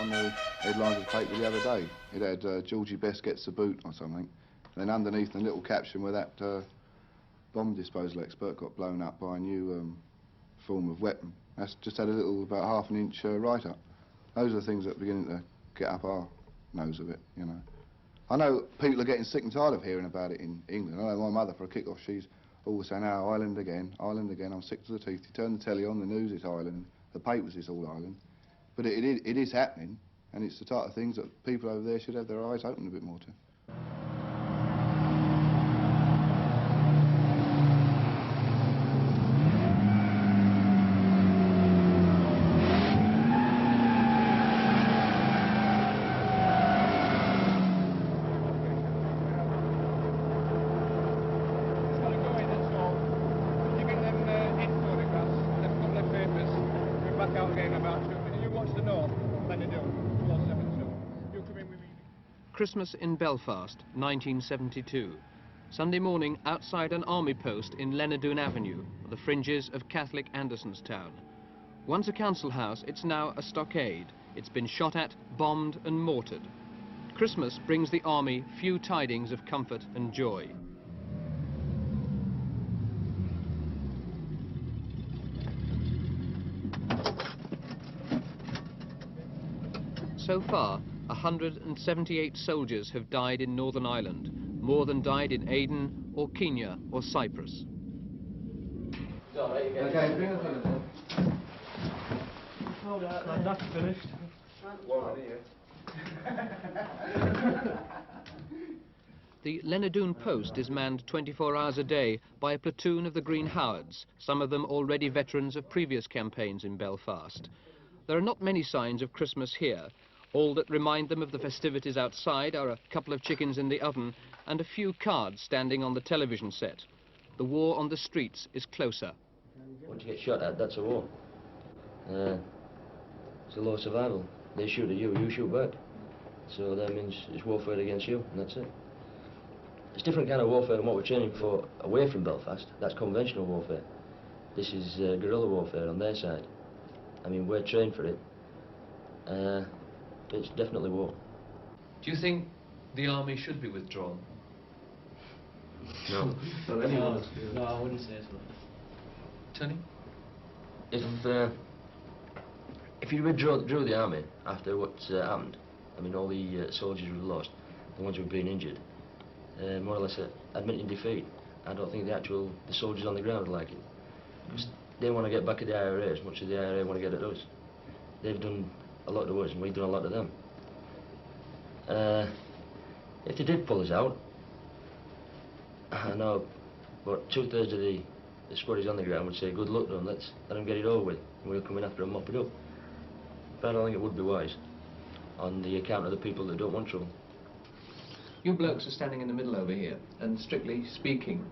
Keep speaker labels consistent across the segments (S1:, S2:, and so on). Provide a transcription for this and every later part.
S1: on the headlines of the paper the other day. It had Georgie Best gets the boot or something. And then underneath the little caption where that bomb disposal expert got blown up by a new form of weapon. That's just had a little, about half-an-inch write-up. Those are the things that are beginning to get up our nose a bit, you know. I know people are getting sick and tired of hearing about it in England. I know my mother, for a kick-off, she's always saying, oh, Ireland again, I'm sick to the teeth. You turn the telly on, the news, it's Ireland, the papers, it's all Ireland. But it is happening, and it's the type of things that people over there should have their eyes open a bit more to.
S2: Christmas in Belfast, 1972. Sunday morning outside an army post in Lenadoon Avenue, on the fringes of Catholic Andersonstown. Once a council house, it's now a stockade. It's been shot at, bombed and mortared. Christmas brings the army few tidings of comfort and joy. So far, 178 soldiers have died in Northern Ireland, more than died in Aden or Kenya or Cyprus.
S3: Okay, bring us in. Hold on, that's finished.
S2: The Lenadoon post is manned 24 hours a day by a platoon of the Green Howards, some of them already veterans of previous campaigns in Belfast. There are not many signs of Christmas here. All that remind them of the festivities outside are a couple of chickens in the oven and a few cards standing on the television set. The war on the streets is closer.
S4: Once you get shot at, that's a war. It's a law of survival. They shoot at you, you shoot back. So that means it's warfare against you, and that's it. It's a different kind of warfare than what we're training for away from Belfast. That's conventional warfare. This is guerrilla warfare on their side. I mean, we're trained for it. It's definitely war.
S2: Do you think the army should be withdrawn?
S4: No.
S3: No, I wouldn't say so.
S2: Tony?
S4: If you withdrew the army after what's happened, I mean, all the soldiers we've lost, the ones who've been injured, more or less admitting defeat, I don't think the soldiers on the ground would like it. Because they want to get back at the IRA as much as the IRA want to get at us. They've done a lot to us and we've done a lot to them. If they did pull us out, I know about 2/3 of the squaddies on the ground would say, good luck to them, let them get it over with, and we'll come in after and mop it up. But I don't think it would be wise, on the account of the people that don't want trouble.
S2: You blokes are standing in the middle over here, and strictly speaking,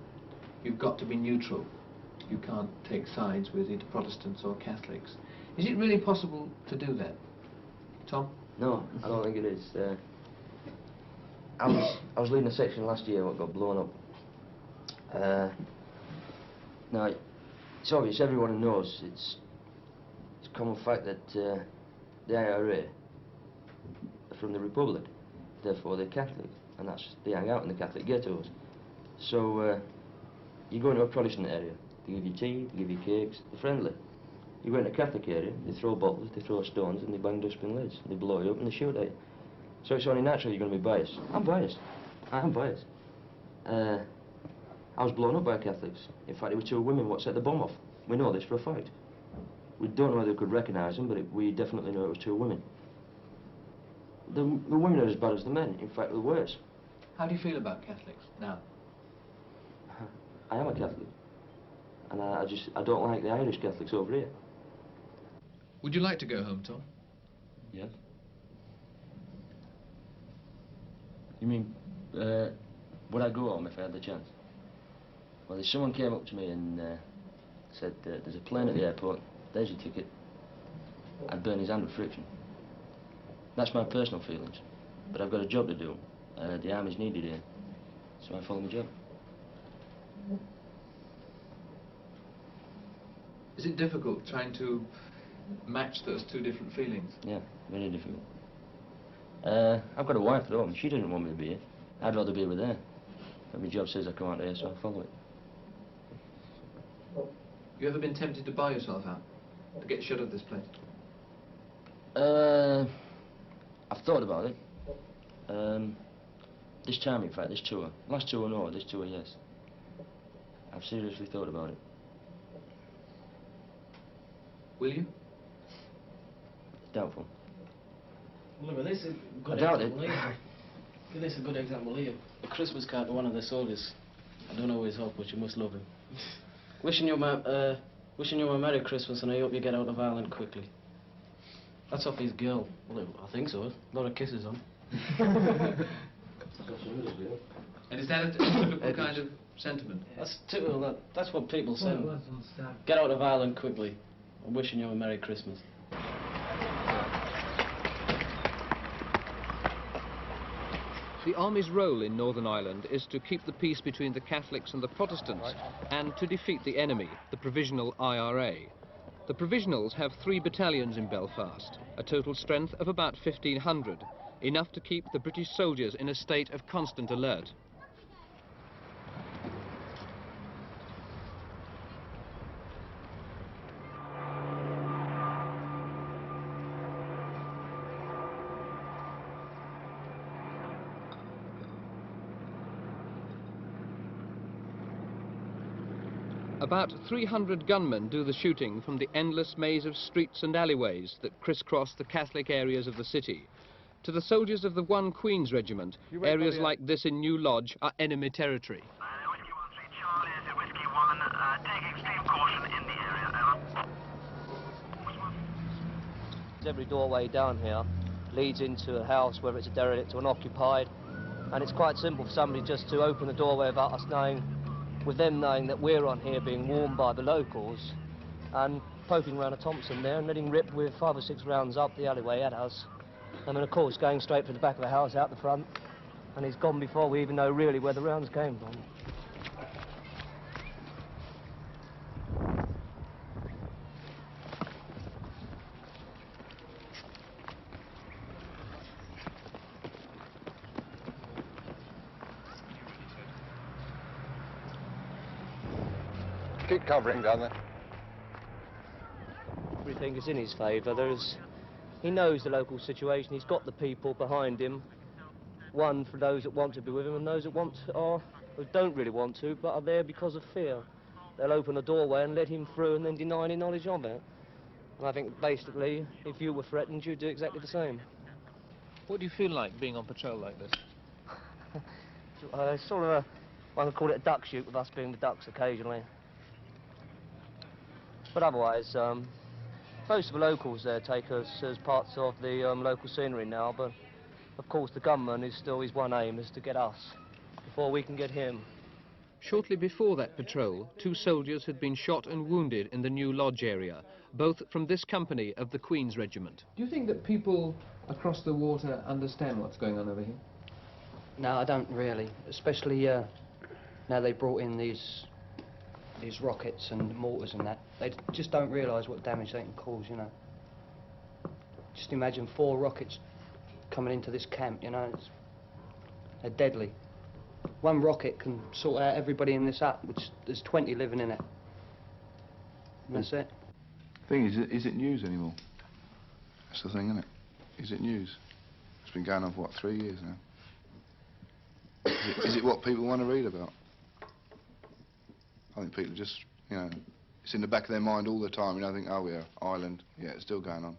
S2: you've got to be neutral. You can't take sides with either Protestants or Catholics. Is it really possible to do that? Tom?
S4: No, I don't think it is. I was leading a section last year what got blown up. Now, it's obvious, everyone knows, it's a common fact that the IRA are from the Republic, therefore they're Catholic, and they hang out in the Catholic ghettos. So you go into a Protestant area, they give you tea, they give you cakes, they're friendly. You go into a Catholic area, they throw bottles, they throw stones, and they bang dustbin lids. They blow you up and they shoot at you. So it's only natural you're going to be biased. I'm biased. I am biased. I was blown up by Catholics. In fact, it were 2 women what set the bomb off. We know this for a fact. We don't know whether we could recognise them, but we definitely know it was 2 women. The women are as bad as the men. In fact, they're worse.
S2: How do you feel about Catholics now?
S4: I am a Catholic. And I don't like the Irish Catholics over here.
S2: Would you like to go home, Tom?
S4: Yes. You mean, would I go home if I had the chance? Well, if someone came up to me and said, there's a plane at the airport, there's your ticket, I'd burn his hand with friction. That's my personal feelings. But I've got a job to do. The army's needed here, so I follow my job.
S2: Is it difficult trying to match those 2 different feelings?
S4: Yeah, very difficult. I've got a wife at home. She doesn't want me to be here. I'd rather be with her. But my job says I come out here, so I follow it.
S2: You ever been tempted to buy yourself out? To get shut of this place?
S4: I've thought about it. This time, in fact, this tour. Last tour, no. This tour, yes. I've seriously thought about it.
S2: Will you?
S4: Doubtful.
S3: Look at this, a good
S4: I doubt
S3: example
S4: it.
S3: here. Give this a good example here. A Christmas card to one of the soldiers. I don't know his hope, but you must love him. wishing you a Merry Christmas, and I hope you get out of Ireland quickly. That's off his girl. Well, I think so. A lot of kisses on.
S2: And is that a typical kind of sentiment?
S3: That's typical. That's what people say. Get out of Ireland quickly. I'm wishing you a Merry Christmas.
S2: The Army's role in Northern Ireland is to keep the peace between the Catholics and the Protestants and to defeat the enemy, the Provisional IRA. The Provisionals have 3 battalions in Belfast, a total strength of about 1,500, enough to keep the British soldiers in a state of constant alert. About 300 gunmen do the shooting from the endless maze of streets and alleyways that crisscross the Catholic areas of the city. To the soldiers of the 1 Queen's Regiment, areas like this in New Lodge are enemy territory.
S5: Whiskey 13 Charlie, is it Whiskey 1? Take extreme caution in the area, over.
S6: Every doorway down here leads into a house, whether it's a derelict or an occupied, and it's quite simple for somebody just to open the doorway without us knowing, with them knowing that we're on here being warned by the locals, and poking around a Thompson there and letting rip with 5 or 6 rounds up the alleyway at us. And then of course going straight for the back of the house out the front, and he's gone before we even know really where the rounds came from.
S1: Keep covering down there.
S6: Everything is in his favour. He knows the local situation. He's got the people behind him. One for those that want to be with him, and those that who don't really want to, but are there because of fear. They'll open a doorway and let him through, and then deny any knowledge of it. And I think basically, if you were threatened, you'd do exactly the same.
S2: What do you feel like being on patrol like this?
S6: Sort of one could call it a duck shoot, with us being the ducks occasionally. But otherwise, most of the locals there take us as parts of the local scenery now, but of course the gunman is still his one aim, is to get us before we can get him.
S2: Shortly before that patrol, 2 soldiers had been shot and wounded in the New Lodge area, both from this company of the Queen's Regiment. Do you think that people across the water understand what's going on over here?
S6: No, I don't really, especially now they brought in these rockets and mortars and that. They just don't realise what damage they can cause, you know. Just imagine 4 rockets coming into this camp, you know. They're deadly. 1 rocket can sort out everybody in this hut, which there's 20 living in it. And that's it.
S1: Thing is it news anymore? That's the thing, isn't it? Is it news? It's been going on for, what, 3 years now? Is it what people want to read about? I think people just, you know, it's in the back of their mind all the time, you know, think, oh yeah, Ireland, yeah, it's still going on. And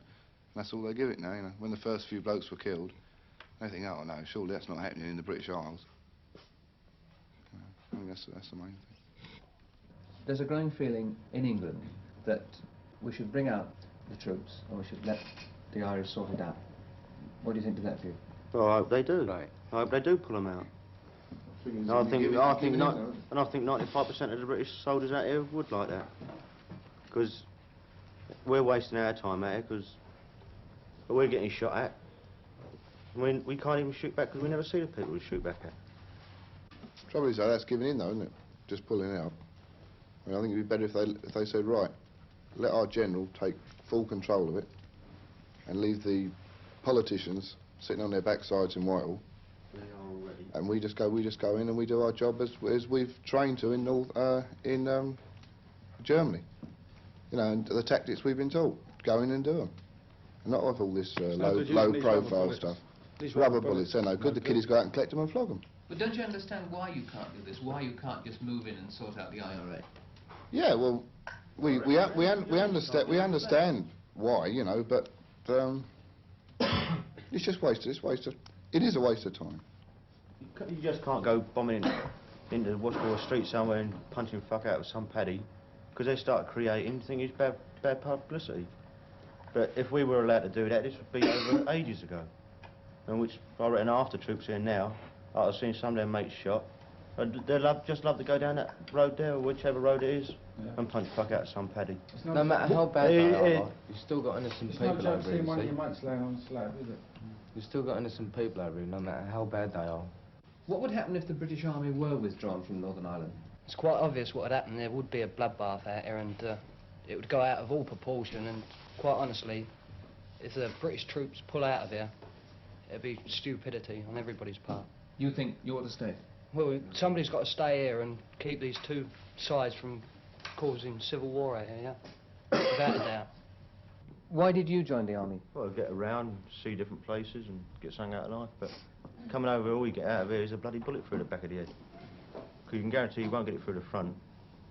S1: that's all they give it now, you know. When the first few blokes were killed, they think, oh no, surely that's not happening in the British Isles. I think that's the main thing.
S2: There's a growing feeling in England that we should bring out the troops and we should let the Irish sort it out. What do you think of that view?
S7: Well, I hope they do.
S2: Right.
S7: I hope they do pull them out. I think 95% of the British soldiers out here would like that, because we're wasting our time out here, because we're getting shot at. We can't even shoot back because we never see the people we shoot back at.
S1: Trouble is, though, that's giving in, though, isn't it? Just pulling out. I mean, I think it'd be better if they said, right, let our general take full control of it, and leave the politicians sitting on their backsides in Whitehall. And we just go in and we do our job as we've trained to in Germany. You know, and the tactics we've been taught. Go in and do them. Not of all this low profile stuff. Rubber bullets, they're no good. The kiddies go out and collect them and flog them.
S2: But don't you understand why you can't do this? Why you can't just move in and sort out the IRA?
S1: Yeah, well, we understand why, you know, but it's just wasted. It is a waste of time.
S7: You just can't go bombing into Washboard Street somewhere and punching fuck out of some paddy, because they start creating things bad publicity. But if we were allowed to do that, this would be over ages ago. And which I reckon after troops here now, I've seen some of their mates shot. They just love to go down that road there, or whichever road it is, and punch fuck out of some paddy.
S8: No matter how bad they are, you've still got innocent people over here. It's not seeing one of your mates laying on a slab, is it? You've still got innocent people over here, no matter how bad they are.
S2: What would happen if the British Army were withdrawn from Northern Ireland?
S6: It's quite obvious what would happen. There would be a bloodbath out here, and it would go out of all proportion. And quite honestly, if the British troops pull out of here, it'd be stupidity on everybody's part.
S2: You think you ought to stay?
S6: Well, somebody's got to stay here and keep these two sides from causing civil war out here, yeah? Without a doubt.
S2: Why did you join the army?
S7: Well, get around, see different places and get something out of life, but coming over here, all you get out of here is a bloody bullet through the back of the head. Because you can guarantee you won't get it through the front.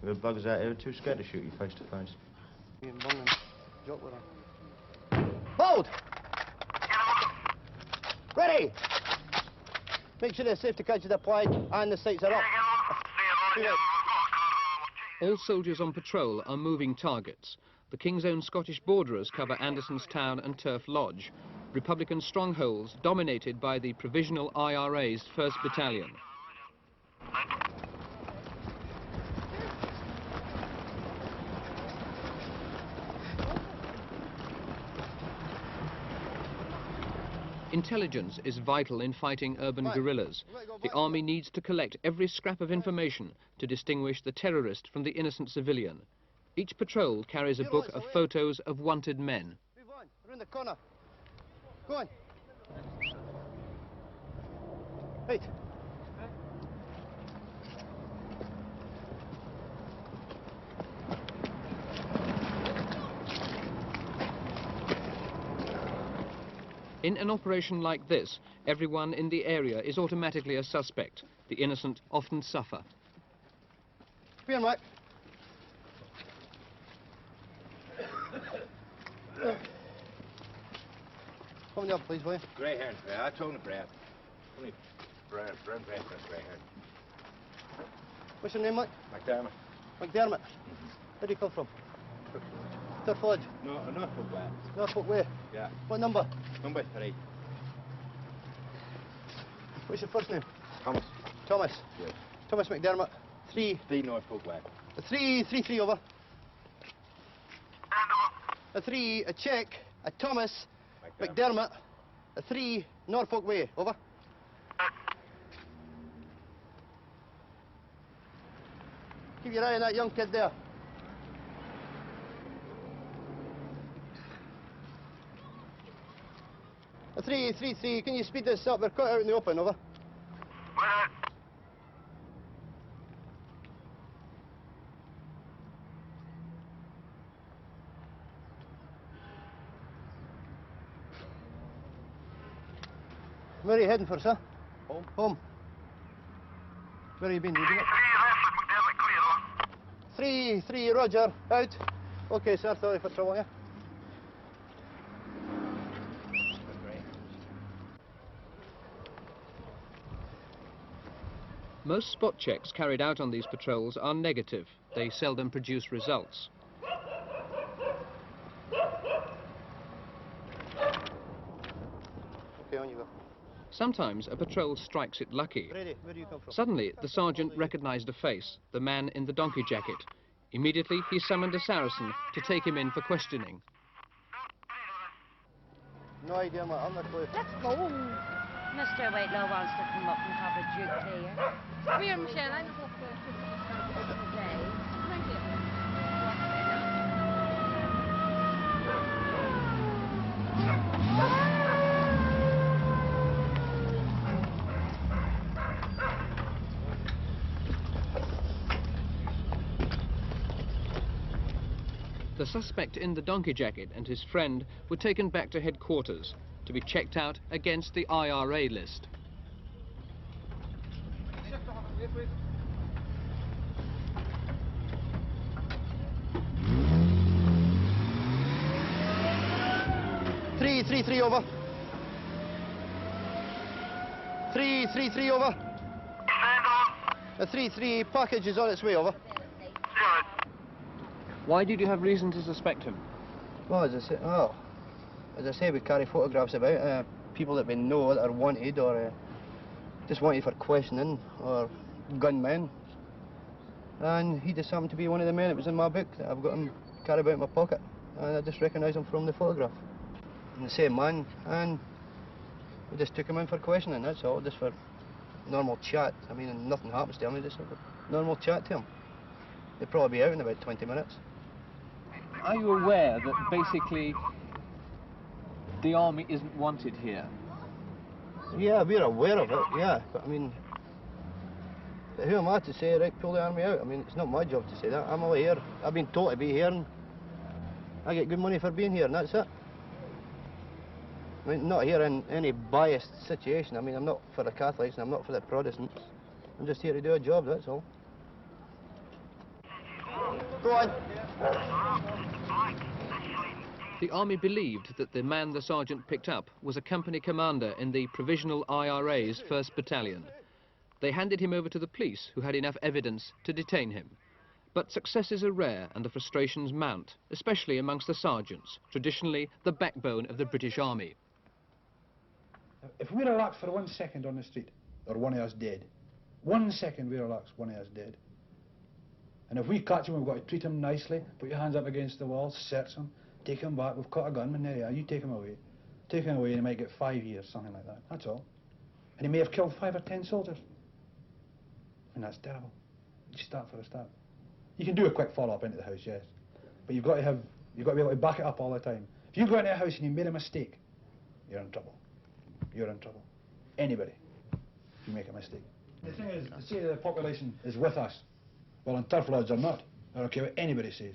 S7: The buggers out here are too scared to shoot you face to face.
S9: Hold! Ready! Make sure the safety catch is applied and the sights are up.
S2: All soldiers on patrol are moving targets. The King's Own Scottish borderers cover Andersonstown and Turf Lodge, Republican strongholds dominated by the Provisional IRA's 1st Battalion. Intelligence is vital in fighting urban guerrillas. The army needs to collect every scrap of information to distinguish the terrorist from the innocent civilian. Each patrol carries a book of photos of wanted men.
S9: Move on, around the corner. Go on. Right.
S2: In an operation like this, everyone in the area is automatically a suspect. The innocent often suffer.
S9: Be on, Mike. Come up, please, will you?
S10: Greyhound, I told him Brad. Only brown breakfast greyhound.
S9: What's your name, Mike?
S10: McDermott.
S9: McDermott. Where do you come from? Turf Lodge.
S10: No, Norfolk Way.
S9: Norfolk Way.
S10: Yeah.
S9: What number?
S10: Number 3.
S9: What's your first name?
S10: Thomas.
S9: Thomas.
S10: Yes.
S9: Thomas McDermott. 3
S10: Norfolk Way.
S9: 3 over. A 3, a check, a Thomas McDermott, a 3 Norfolk Way, over. Keep your eye on that young kid there. A 3, can you speed this up? We're caught out in the open, over. Where are you heading for, sir? Home. Home. Where have you been? 3, Roger. Out. Okay, sir. Sorry for trouble, yeah?
S2: Most spot checks carried out on these patrols are negative. They seldom produce results.
S9: Okay, on you go.
S2: Sometimes a patrol strikes it lucky.
S9: Ready. Where do you come from?
S2: Suddenly, the sergeant recognized a face, the man in the donkey jacket. Immediately, he summoned a Saracen to take him in for questioning.
S9: No idea, mate. I'm not clear.
S11: Let's go. Mr. Whitelaw wants to come up and have a drink here. Come here, Michelle. I'm up for today. Thank you.
S2: The suspect in the donkey jacket and his friend were taken back to headquarters to be checked out against the IRA list.
S9: Three over. 333 over. A 3-3 package is on its way over.
S2: Why did you have reason to suspect him?
S9: Well, as I say, we carry photographs about people that we know that are wanted or just wanted for questioning or gunmen. And he just happened to be one of the men that was in my book that I've got him carried about in my pocket. And I just recognised him from the photograph. And the same man, and we just took him in for questioning, that's all, just for normal chat. I mean, and nothing happens to him, we just have a normal chat to him. He'll probably be out in about 20 minutes.
S2: Are you aware that basically the army isn't wanted here?
S9: Yeah, we're aware of it, yeah, but I mean, who am I to say, right, pull the army out? I mean, it's not my job to say that. I'm only here, I've been told to be here, and I get good money for being here, and that's it. I mean, not here in any biased situation. I mean, I'm not for the Catholics and I'm not for the Protestants. I'm just here to do a job, that's all. Go on.
S2: The army believed that the man the sergeant picked up was a company commander in the Provisional IRA's 1st Battalion. They handed him over to the police, who had enough evidence to detain him. But successes are rare and the frustrations mount, especially amongst the sergeants, traditionally the backbone of the British Army.
S12: If we relax for 1 second on the street, or one of us dead. 1 second we relax, one of us dead. And if we catch him, we've got to treat him nicely, put your hands up against the wall, search him, take him back, we've caught a gunman, there you are, you take him away. Take him away and he might get 5 years, something like that, that's all. And he may have killed 5 or 10 soldiers. And that's terrible. You start for a start. You can do a quick follow-up into the house, yes. But you've got to be able to back it up all the time. If you go into a house and you made a mistake, you're in trouble. You're in trouble. Anybody, if you make a mistake. The thing is, to say the population is with us, well, in turf lodge they're not. I don't care what anybody says.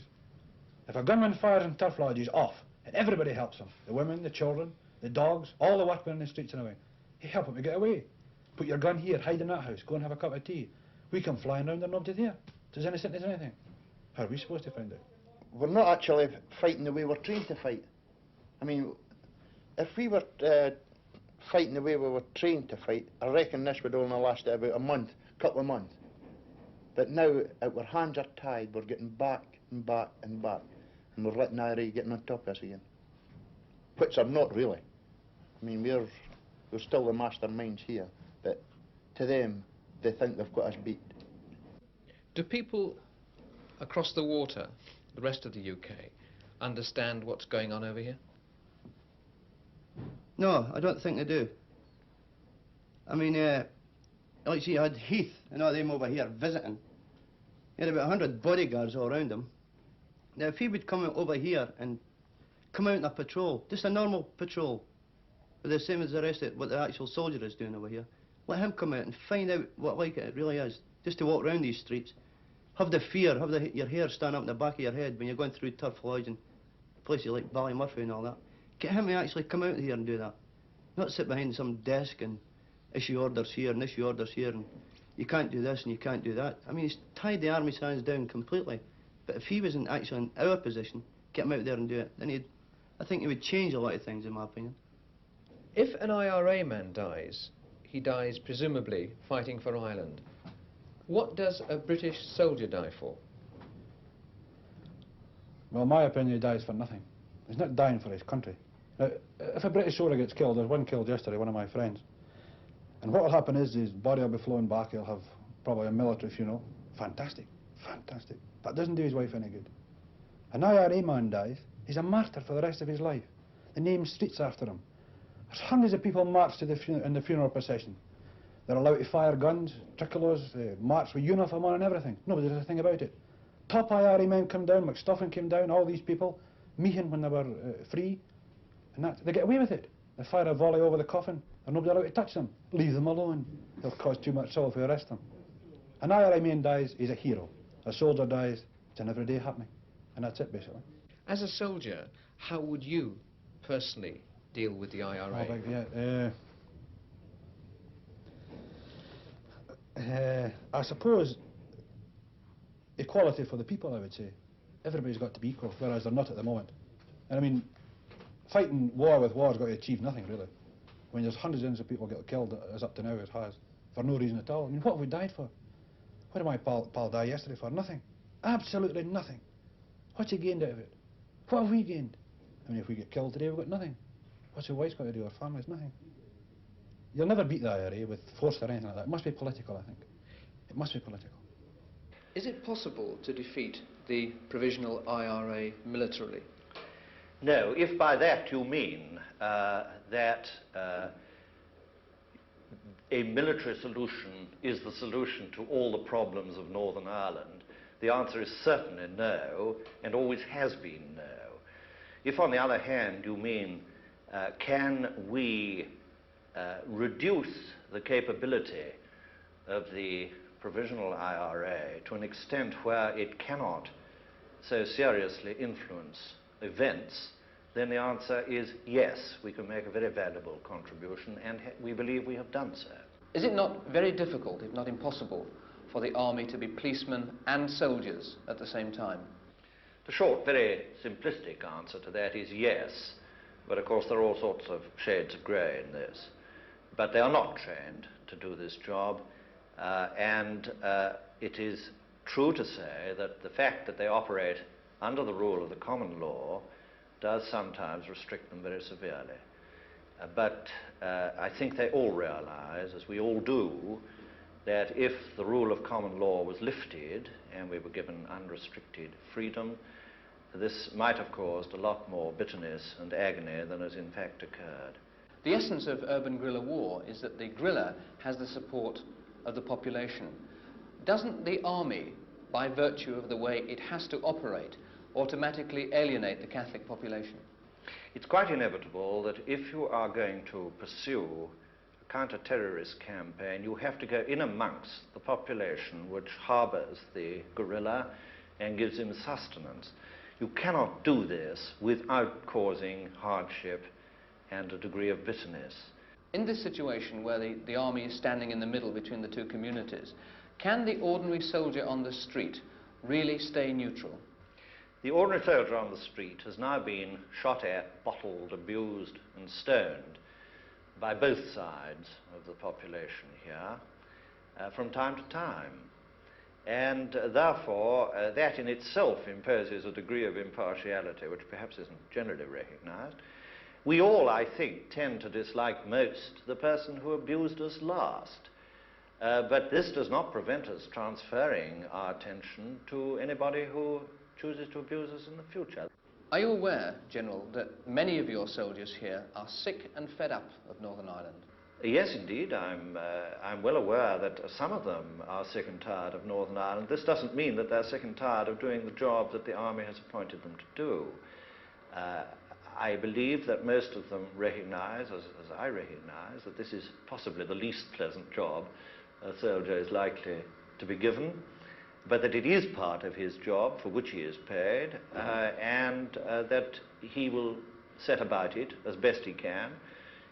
S12: If a gunman fires in turf lodge, he's off, and everybody helps him. The women, the children, the dogs, all the workmen in the streets and away. You help him to get away. Put your gun here, hide in that house, go and have a cup of tea. We come flying around, and nobody there. Does anything do anything? How are we supposed to find out?
S13: We're not actually fighting the way we're trained to fight. I mean, if we were fighting the way we were trained to fight, I reckon this would only last about a month, couple of months. But now, our hands are tied, we're getting back and back and back, and we're letting IRA getting on top of us again. Which are not really. I mean, we're still the masterminds here, but to them, they think they've got us beat.
S2: Do people across the water, the rest of the UK, understand what's going on over here?
S9: No, I don't think they do. I mean, like you see, I had Heath and all them over here visiting. He had about 100 bodyguards all around him. Now, if he would come over here and come out in a patrol, just a normal patrol, but the same as the rest of what the actual soldier is doing over here, let him come out and find out what like it really is, just to walk around these streets. Have the fear, have your hair stand up in the back of your head when you're going through Turf Lodge and places like Ballymurphy and all that. Get him to actually come out here and do that. Not sit behind some desk and issue orders here and issue orders here and you can't do this and you can't do that. I mean, he's tied the army's hands down completely. But if he wasn't actually in our position, get him out there and do it, then I think he would change a lot of things, in my opinion.
S2: If an IRA man dies, he dies presumably fighting for Ireland. What does a British soldier die for?
S12: Well, in my opinion, he dies for nothing. He's not dying for his country. Now, if a British soldier gets killed, there's one killed yesterday, one of my friends. And what will happen is his body will be flown back, he'll have probably a military funeral. Fantastic, fantastic. That doesn't do his wife any good. An IRA man dies, he's a martyr for the rest of his life. They name streets after him. There's hundreds of people march to in the funeral procession. They're allowed to fire guns, tricolours, march with uniform on and everything. Nobody does a thing about it. Top IRA men come down, McStuffin came down, all these people, Meehan when they were free, and they get away with it. They fire a volley over the coffin, and nobody allowed to touch them. Leave them alone. They'll cause too much trouble if we arrest them. An IRA man dies, he's a hero. A soldier dies, it's an everyday happening. And that's it, basically.
S2: As a soldier, how would you personally deal with the IRA?
S12: I suppose equality for the people, I would say. Everybody's got to be equal, whereas they're not at the moment. And I mean, fighting war with war has got to achieve nothing, really. When there's hundreds of people get killed, as up to now it has, for no reason at all. I mean, what have we died for? What did my pal die yesterday for? Nothing. Absolutely nothing. What's he gained out of it? What have we gained? I mean, if we get killed today, we've got nothing. What's your wife's got to do? Our family's nothing. You'll never beat the IRA with force or anything like that. It must be political, I think. It must be political.
S2: Is it possible to defeat the provisional IRA militarily?
S14: No, if by that you mean that a military solution is the solution to all the problems of Northern Ireland, the answer is certainly no, and always has been no. If, on the other hand, you mean can we reduce the capability of the provisional IRA to an extent where it cannot so seriously influence events, then the answer is yes, we can make a very valuable contribution, and we believe we have done so.
S2: Is it not very difficult, if not impossible, for the army to be policemen and soldiers at the same time?
S14: The short, very simplistic answer to that is yes, but of course there are all sorts of shades of grey in this. But they are not trained to do this job, and it is true to say that the fact that they operate under the rule of the common law does sometimes restrict them very severely. But I think they all realize, as we all do, that if the rule of common law was lifted and we were given unrestricted freedom, this might have caused a lot more bitterness and agony than has in fact occurred.
S2: The essence of urban guerrilla war is that the guerrilla has the support of the population. Doesn't the army, by virtue of the way it has to operate, automatically alienate the Catholic population?
S14: It's quite inevitable that if you are going to pursue a counter-terrorist campaign, you have to go in amongst the population which harbours the guerrilla and gives him sustenance. You cannot do this without causing hardship and a degree of bitterness.
S2: In this situation where the army is standing in the middle between the two communities, can the ordinary soldier on the street really stay neutral?
S14: The ordinary soldier on the street has now been shot at, bottled, abused and stoned by both sides of the population here from time to time. And therefore, that in itself imposes a degree of impartiality which perhaps isn't generally recognized. We all, I think, tend to dislike most the person who abused us last. But this does not prevent us transferring our attention to anybody who chooses to abuse us in the future.
S2: Are you aware, General, that many of your soldiers here are sick and fed up of Northern Ireland?
S14: Yes, indeed. I'm well aware that some of them are sick and tired of Northern Ireland. This doesn't mean that they're sick and tired of doing the job that the army has appointed them to do. I believe that most of them recognize, as I recognize, that this is possibly the least pleasant job a soldier is likely to be given, but that it is part of his job for which he is paid, and that he will set about it as best he can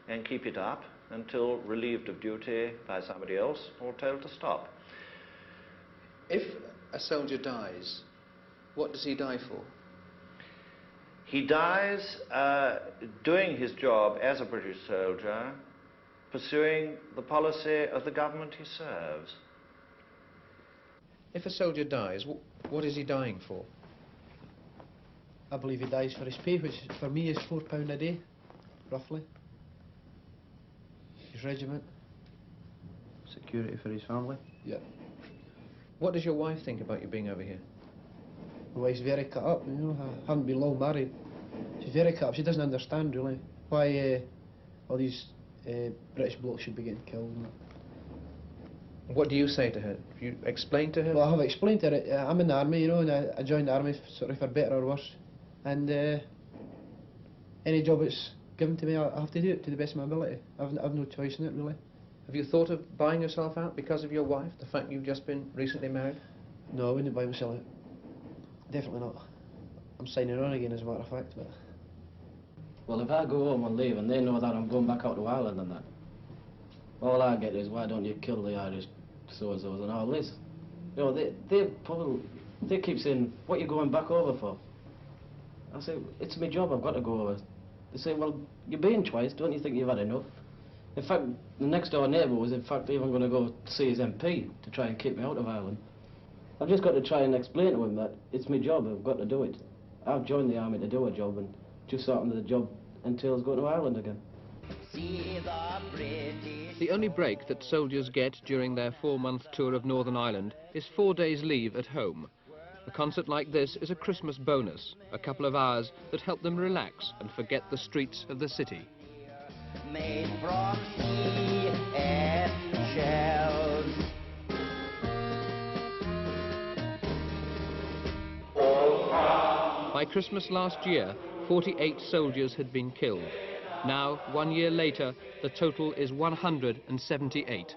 S14: and keep it up until relieved of duty by somebody else or told to stop.
S2: If a soldier dies, what does he die for?
S14: He dies doing his job as a British soldier, pursuing the policy of the government he serves.
S2: If a soldier dies, what is he dying for?
S9: I believe he dies for his pay, which for me is £4 a day, roughly. His regiment. Security for his family. Yeah.
S2: What does your wife think about you being over here?
S9: My wife's very cut up, you know. I haven't been long married. She's very cut up. She doesn't understand, really, why all these British blokes should be getting killed and that.
S2: What do you say to her? Have you explained to her?
S9: Well, I have explained to her. I'm in the army, you know, and I joined the army sort of for better or worse. And any job that's given to me, I have to do it to the best of my ability. I've no choice in it, really.
S2: Have you thought of buying yourself out because of your wife, the fact you've just been recently married?
S9: No, I wouldn't buy myself out. Definitely not. I'm signing on again, as a matter of fact. But
S3: Well, if I go home and leave and they know that I'm going back out to Ireland and that, all I get is, why don't you kill the Irish so-and-sos and all this? You know, they keep saying, what are you going back over for? I say, it's my job, I've got to go over. They say, well, you've been twice, don't you think you've had enough? In fact, the next door neighbour was in fact even going to go see his MP to try and keep me out of Ireland. I've just got to try and explain to him that it's my job, I've got to do it. I've joined the army to do a job and just starting the job entails going to Ireland again.
S2: The only break that soldiers get during their 4-month tour of Northern Ireland is 4 days leave at home. A concert like this is a Christmas bonus, a couple of hours that help them relax and forget the streets of the city.
S15: Made from sea and shells.
S2: By Christmas last year, 48 soldiers had been killed. Now, 1 year later, the total is 178.